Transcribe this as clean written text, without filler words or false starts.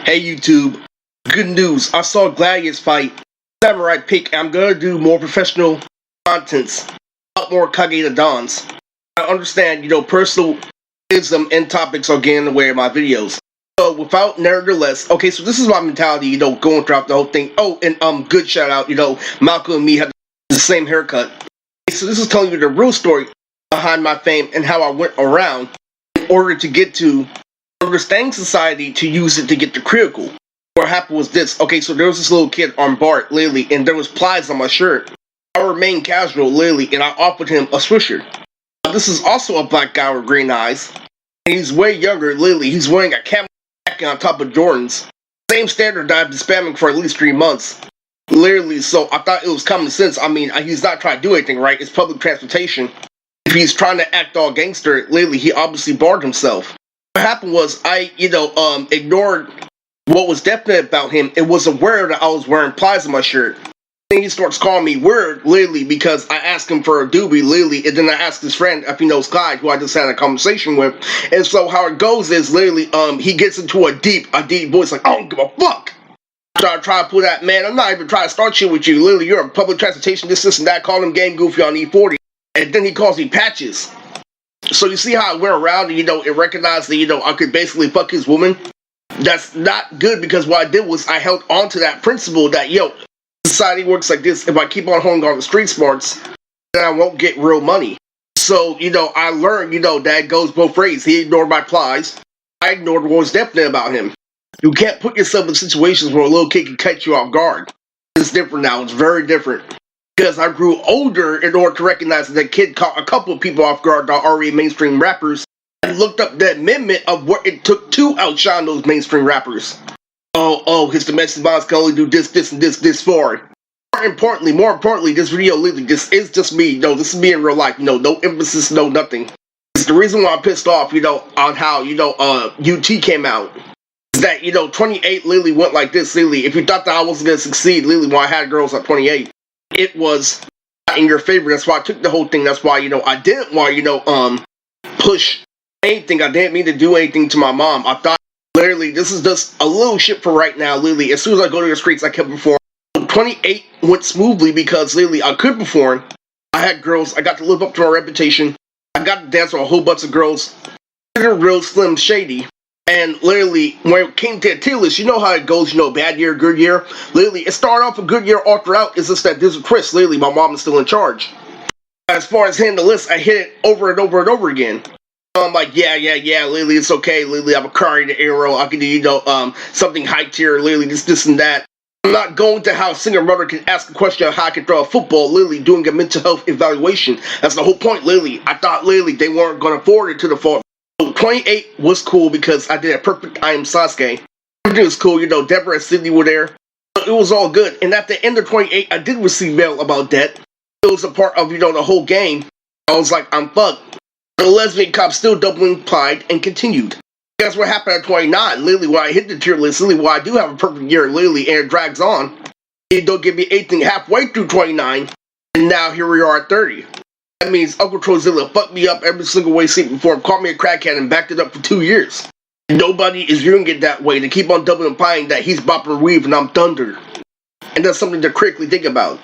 Hey YouTube, good news. I saw Gladius fight Samurai Pick. I'm gonna do more professional contents, a lot more Kage the Dons. I understand, personalism and topics are getting in the way of my videos. So without nevertheless, okay, so this is my mentality, going throughout the whole thing. Oh, and good shout out, Malcolm and me had the same haircut. Okay, so this is telling you the real story behind my fame and how I went around in order to get to understanding society to use it to get to critical. What happened was this. Okay, so there was this little kid on Bart, literally, and there was plies on my shirt. I remained casual, literally, and I offered him a swisher. Now, this is also a black guy with green eyes, and he's way younger, literally. He's wearing a camo jacket on top of Jordans. Same standard that I've been spamming for at least 3 months. Literally, so I thought it was common sense. I mean, he's not trying to do anything, right? It's public transportation. If he's trying to act all gangster, literally, he obviously barred himself. What happened was I, ignored what was definite about him. It was aware that I was wearing plies on my shirt. Then he starts calling me weird, literally, because I asked him for a doobie, literally, and then I asked his friend if he knows Clyde, who I just had a conversation with. And so how it goes is, literally, he gets into a deep voice, like, I don't give a fuck. So I try to pull that, man, I'm not even trying to start shit with you. Literally, you're on public transportation, this, and that. Call him Game Goofy on E40. And then he calls me Patches. So you see how I went around and, it recognized that, I could basically fuck his woman? That's not good, because what I did was I held on to that principle that, society works like this. If I keep on holding on to street smarts, then I won't get real money. So, I learned, that it goes both ways. He ignored my plies. I ignored what was definite about him. You can't put yourself in situations where a little kid can catch you off guard. It's different now. It's very different. Because I grew older in order to recognize that the kid caught a couple of people off guard that are already mainstream rappers, and looked up the amendment of what it took to outshine those mainstream rappers. His domestic violence can only do this, and this far. More importantly, this video literally, this is just me. This is me in real life. No emphasis, no nothing. It's the reason why I'm pissed off, on how, UT came out. Is that, 28 literally went like this, literally. If you thought that I wasn't going to succeed, literally, when I had girls at 28. It was in your favor. That's why I took the whole thing. That's why, I didn't want, push anything. I didn't mean to do anything to my mom. I thought, literally, this is just a little shit for right now, literally. As soon as I go to the streets, I kept performing. 28 went smoothly because, literally, I could perform. I had girls. I got to live up to my reputation. I got to dance with a whole bunch of girls. They're real Slim Shady. And literally, when it came to a tier list, you know how it goes, bad year, good year. Literally, it started off a good year all throughout. It's just that this is Chris. Literally, my mom is still in charge. As far as hitting the list, I hit it over and over and over again. I'm like, yeah, literally, it's okay. Literally, I'm a car in the arrow. I can do, something high tier. Literally, this and that. I'm not going to how a single mother can ask a question of how I can throw a football. Literally, doing a mental health evaluation. That's the whole point, literally. I thought, literally, they weren't going to forward it to the fault. 28 was cool because I did a perfect I Am Sasuke. Everything was cool, Deborah and Sydney were there. It was all good. And at the end of 28, I did receive mail about debt. It was a part of, the whole game. I was like, I'm fucked. The lesbian cop still doubling plied and continued. Guess what happened at 29? Literally, when I hit the tier list, literally, when I do have a perfect year, literally, and it drags on, it don't give me anything halfway through 29, and now here we are at 30. That means Uncle Trozilla fucked me up every single way, shape, and form, called me a crackhead, and backed it up for 2 years. Nobody is viewing it that way. They keep on doubling implying that he's Bopper Weave and I'm Thunder. And that's something to critically think about.